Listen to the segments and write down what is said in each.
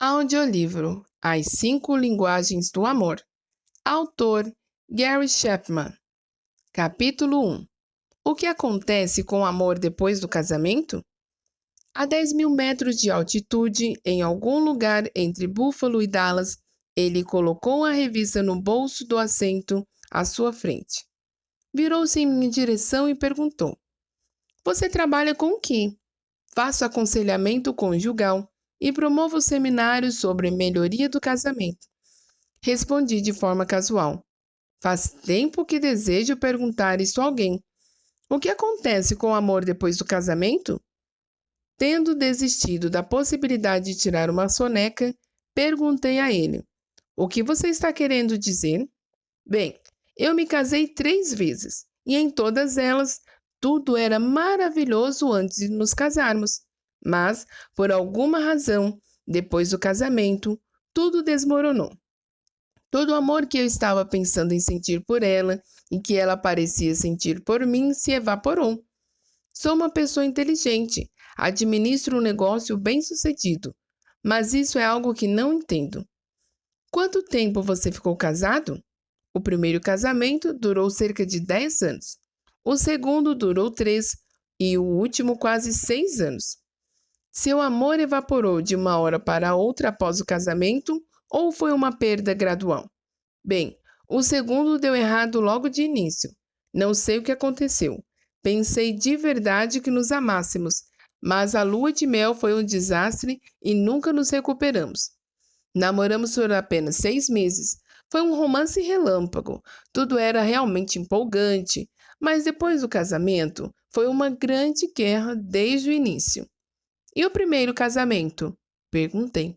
Audiolivro As Cinco Linguagens do Amor. Autor Gary Chapman. Capítulo 1. O que acontece com o amor depois do casamento? A 10.000 metros de altitude, em algum lugar entre Buffalo e Dallas, ele colocou a revista no bolso do assento à sua frente. Virou-se em minha direção e perguntou: Você trabalha com o quê? Faço aconselhamento conjugal e promovo seminários sobre melhoria do casamento. Respondi de forma casual. Faz tempo que desejo perguntar isso a alguém. O que acontece com o amor depois do casamento? Tendo desistido da possibilidade de tirar uma soneca, perguntei a ele: O que você está querendo dizer? Bem, eu me casei 3 vezes e em todas elas tudo era maravilhoso antes de nos casarmos. Mas, por alguma razão, depois do casamento, tudo desmoronou. Todo o amor que eu estava pensando em sentir por ela e que ela parecia sentir por mim se evaporou. Sou uma pessoa inteligente, administro um negócio bem-sucedido, mas isso é algo que não entendo. Quanto tempo você ficou casado? O primeiro casamento durou cerca de 10 anos. O segundo durou 3 e o último quase 6 anos. Seu amor evaporou de uma hora para outra após o casamento ou foi uma perda gradual? Bem, o segundo deu errado logo de início. Não sei o que aconteceu. Pensei de verdade que nos amássemos, mas a lua de mel foi um desastre e nunca nos recuperamos. Namoramos por apenas 6 meses. Foi um romance relâmpago. Tudo era realmente empolgante, mas depois do casamento, foi uma grande guerra desde o início. E o primeiro casamento? Perguntei.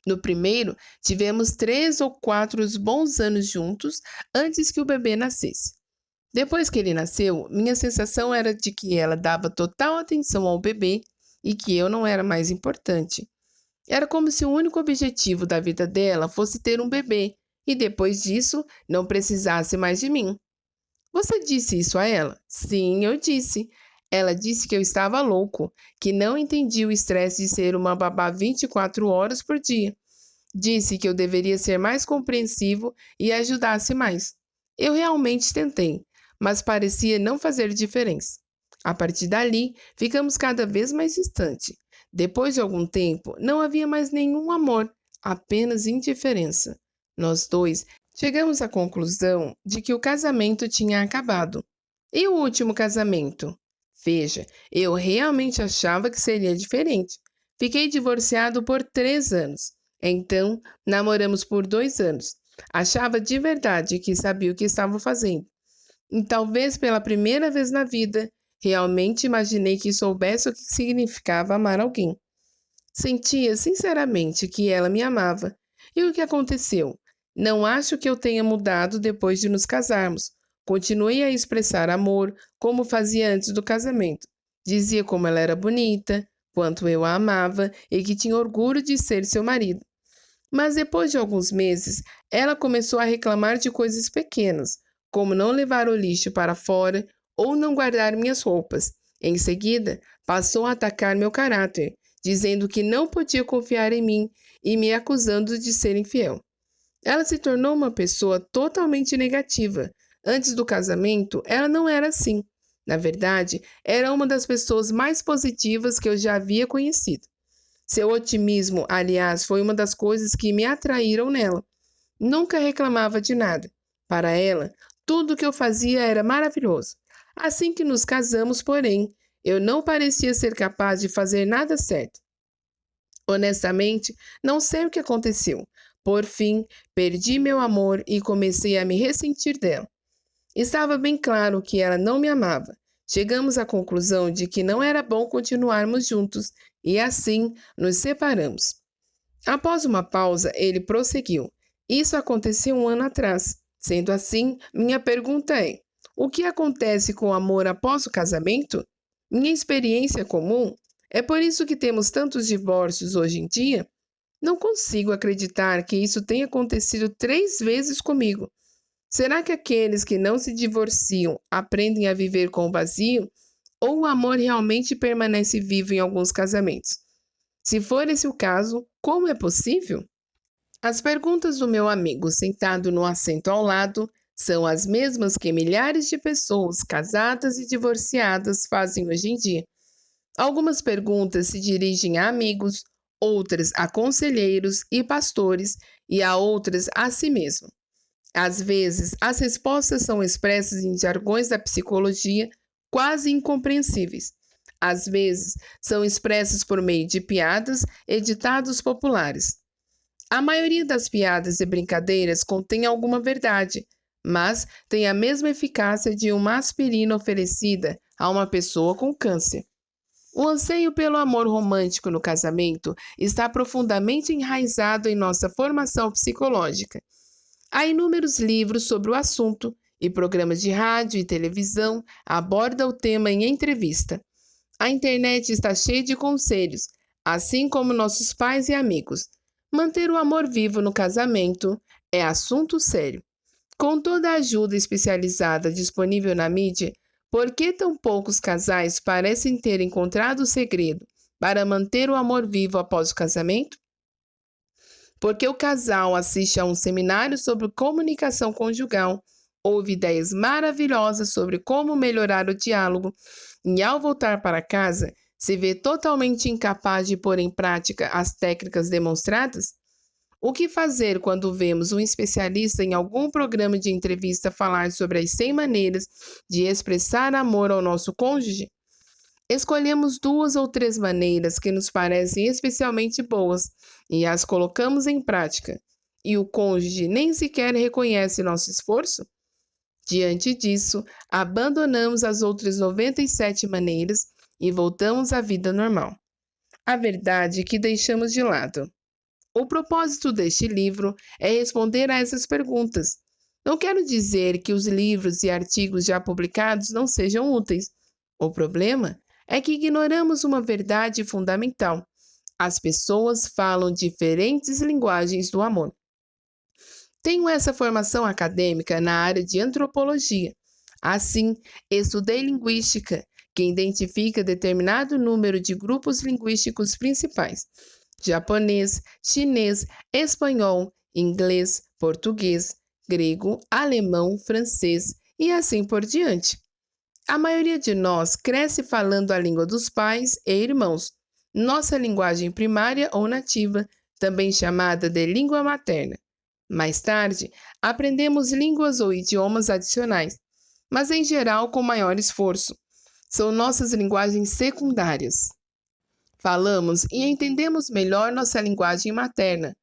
No primeiro, tivemos 3 ou 4 bons anos juntos antes que o bebê nascesse. Depois que ele nasceu, minha sensação era de que ela dava total atenção ao bebê e que eu não era mais importante. Era como se o único objetivo da vida dela fosse ter um bebê e depois disso não precisasse mais de mim. Você disse isso a ela? Sim, eu disse. Ela disse que eu estava louco, que não entendia o estresse de ser uma babá 24 horas por dia. Disse que eu deveria ser mais compreensivo e ajudasse mais. Eu realmente tentei, mas parecia não fazer diferença. A partir dali, ficamos cada vez mais distantes. Depois de algum tempo, não havia mais nenhum amor, apenas indiferença. Nós dois chegamos à conclusão de que o casamento tinha acabado. E o último casamento? Veja, eu realmente achava que seria diferente. Fiquei divorciado por 3 anos. Então, namoramos por 2 anos. Achava de verdade que sabia o que estava fazendo. E talvez pela primeira vez na vida, realmente imaginei que soubesse o que significava amar alguém. Sentia sinceramente que ela me amava. E o que aconteceu? Não acho que eu tenha mudado depois de nos casarmos. Continuei a expressar amor como fazia antes do casamento. Dizia como ela era bonita, quanto eu a amava e que tinha orgulho de ser seu marido. Mas depois de alguns meses, ela começou a reclamar de coisas pequenas, como não levar o lixo para fora ou não guardar minhas roupas. Em seguida, passou a atacar meu caráter, dizendo que não podia confiar em mim e me acusando de ser infiel. Ela se tornou uma pessoa totalmente negativa. Antes do casamento, ela não era assim. Na verdade, era uma das pessoas mais positivas que eu já havia conhecido. Seu otimismo, aliás, foi uma das coisas que me atraíram nela. Nunca reclamava de nada. Para ela, tudo o que eu fazia era maravilhoso. Assim que nos casamos, porém, eu não parecia ser capaz de fazer nada certo. Honestamente, não sei o que aconteceu. Por fim, perdi meu amor e comecei a me ressentir dela. Estava bem claro que ela não me amava. Chegamos à conclusão de que não era bom continuarmos juntos e assim nos separamos. Após uma pausa, ele prosseguiu. Isso aconteceu 1 ano atrás. Sendo assim, minha pergunta é: o que acontece com o amor após o casamento? Minha experiência é comum? É por isso que temos tantos divórcios hoje em dia? Não consigo acreditar que isso tenha acontecido 3 vezes comigo. Será que aqueles que não se divorciam aprendem a viver com o vazio? Ou o amor realmente permanece vivo em alguns casamentos? Se for esse o caso, como é possível? As perguntas do meu amigo sentado no assento ao lado são as mesmas que milhares de pessoas casadas e divorciadas fazem hoje em dia. Algumas perguntas se dirigem a amigos, outras a conselheiros e pastores, e a outras a si mesmo. Às vezes, as respostas são expressas em jargões da psicologia quase incompreensíveis. Às vezes, são expressas por meio de piadas e ditados populares. A maioria das piadas e brincadeiras contém alguma verdade, mas tem a mesma eficácia de uma aspirina oferecida a uma pessoa com câncer. O anseio pelo amor romântico no casamento está profundamente enraizado em nossa formação psicológica. Há inúmeros livros sobre o assunto e programas de rádio e televisão abordam o tema em entrevista. A internet está cheia de conselhos, assim como nossos pais e amigos. Manter o amor vivo no casamento é assunto sério. Com toda a ajuda especializada disponível na mídia, por que tão poucos casais parecem ter encontrado o segredo para manter o amor vivo após o casamento? Porque o casal assiste a um seminário sobre comunicação conjugal, ouve ideias maravilhosas sobre como melhorar o diálogo e, ao voltar para casa, se vê totalmente incapaz de pôr em prática as técnicas demonstradas? O que fazer quando vemos um especialista em algum programa de entrevista falar sobre as 100 maneiras de expressar amor ao nosso cônjuge? Escolhemos 2 ou 3 maneiras que nos parecem especialmente boas e as colocamos em prática, e o cônjuge nem sequer reconhece nosso esforço? Diante disso, abandonamos as outras 97 maneiras e voltamos à vida normal. A verdade é que deixamos de lado. O propósito deste livro é responder a essas perguntas. Não quero dizer que os livros e artigos já publicados não sejam úteis. O problema é que ignoramos uma verdade fundamental. As pessoas falam diferentes linguagens do amor. Tenho essa formação acadêmica na área de antropologia. Assim, estudei linguística, que identifica determinado número de grupos linguísticos principais: japonês, chinês, espanhol, inglês, português, grego, alemão, francês e assim por diante. A maioria de nós cresce falando a língua dos pais e irmãos, nossa linguagem primária ou nativa, também chamada de língua materna. Mais tarde, aprendemos línguas ou idiomas adicionais, mas em geral com maior esforço. São nossas linguagens secundárias. Falamos e entendemos melhor nossa linguagem materna.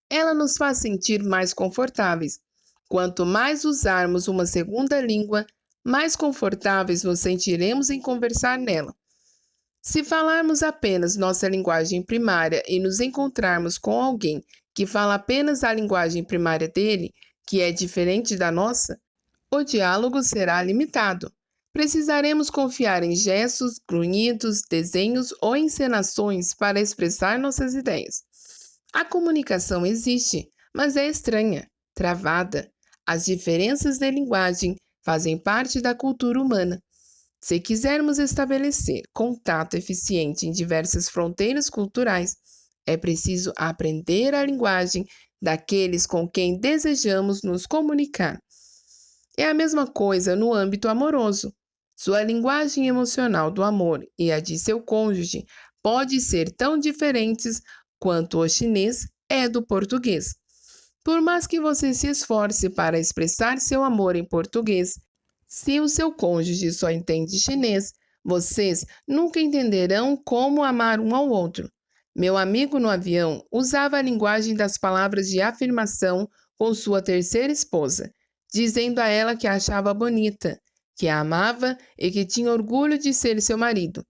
Ela nos faz sentir mais confortáveis. Quanto mais usarmos uma segunda língua, mais confortáveis nos sentiremos em conversar nela. Se falarmos apenas nossa linguagem primária e nos encontrarmos com alguém que fala apenas a linguagem primária dele, que é diferente da nossa, o diálogo será limitado. Precisaremos confiar em gestos, grunhidos, desenhos ou encenações para expressar nossas ideias. A comunicação existe, mas é estranha, travada. As diferenças de linguagem fazem parte da cultura humana. Se quisermos estabelecer contato eficiente em diversas fronteiras culturais, é preciso aprender a linguagem daqueles com quem desejamos nos comunicar. É a mesma coisa no âmbito amoroso. Sua linguagem emocional do amor e a de seu cônjuge pode ser tão diferentes quanto o chinês é do português. Por mais que você se esforce para expressar seu amor em português, se o seu cônjuge só entende chinês, vocês nunca entenderão como amar um ao outro. Meu amigo no avião usava a linguagem das palavras de afirmação com sua terceira esposa, dizendo a ela que a achava bonita, que a amava e que tinha orgulho de ser seu marido.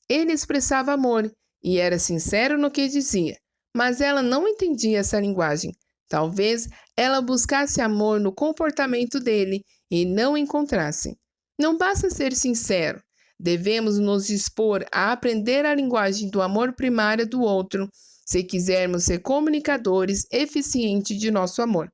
Ele expressava amor e era sincero no que dizia, mas ela não entendia essa linguagem. Talvez ela buscasse amor no comportamento dele e não encontrasse. Não basta ser sincero. Devemos nos dispor a aprender a linguagem do amor primário do outro, se quisermos ser comunicadores eficientes de nosso amor.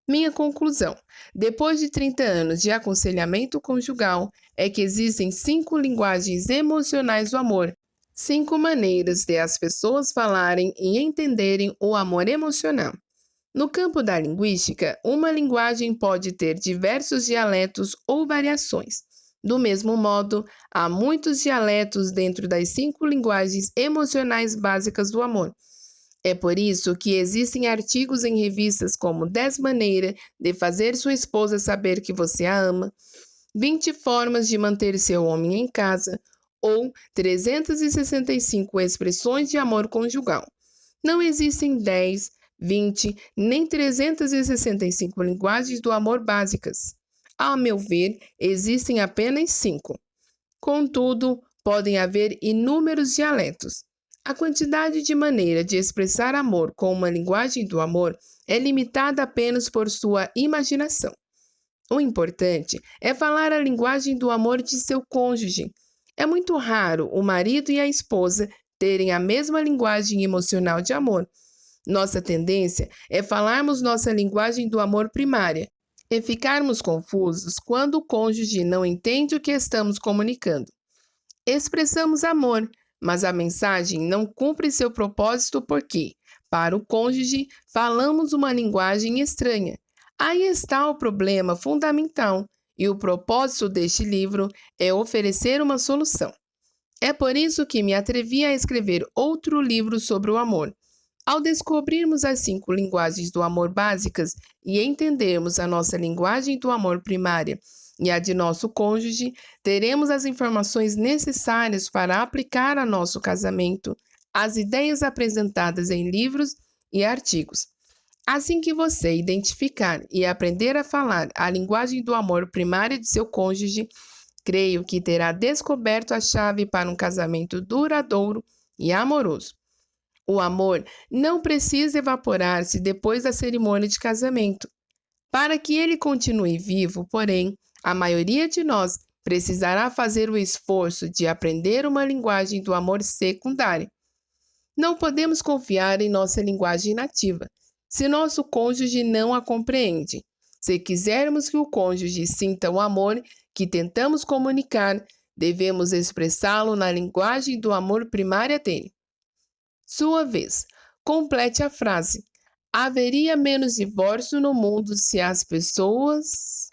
Minha conclusão, depois de 30 anos de aconselhamento conjugal, é que existem 5 linguagens emocionais do amor, 5 maneiras de as pessoas falarem e entenderem o amor emocional. No campo da linguística, uma linguagem pode ter diversos dialetos ou variações. Do mesmo modo, há muitos dialetos dentro das 5 linguagens emocionais básicas do amor. É por isso que existem artigos em revistas como 10 maneiras de fazer sua esposa saber que você a ama, 20 formas de manter seu homem em casa ou 365 expressões de amor conjugal. Não existem 10, 20 nem 365 linguagens do amor básicas. A meu ver, existem apenas 5. Contudo, podem haver inúmeros dialetos. A quantidade de maneira de expressar amor com uma linguagem do amor é limitada apenas por sua imaginação. O importante é falar a linguagem do amor de seu cônjuge. É muito raro o marido e a esposa terem a mesma linguagem emocional de amor. Nossa tendência é falarmos nossa linguagem do amor primária e ficarmos confusos quando o cônjuge não entende o que estamos comunicando. Expressamos amor, mas a mensagem não cumpre seu propósito porque, para o cônjuge, falamos uma linguagem estranha. Aí está o problema fundamental, e o propósito deste livro é oferecer uma solução. É por isso que me atrevi a escrever outro livro sobre o amor. Ao descobrirmos as 5 linguagens do amor básicas e entendermos a nossa linguagem do amor primária e a de nosso cônjuge, teremos as informações necessárias para aplicar a nosso casamento as ideias apresentadas em livros e artigos. Assim que você identificar e aprender a falar a linguagem do amor primária de seu cônjuge, creio que terá descoberto a chave para um casamento duradouro e amoroso. O amor não precisa evaporar-se depois da cerimônia de casamento. Para que ele continue vivo, porém, a maioria de nós precisará fazer o esforço de aprender uma linguagem do amor secundária. Não podemos confiar em nossa linguagem nativa, se nosso cônjuge não a compreende. Se quisermos que o cônjuge sinta o amor que tentamos comunicar, devemos expressá-lo na linguagem do amor primária dele. Sua vez, complete a frase. Haveria menos divórcio no mundo se as pessoas...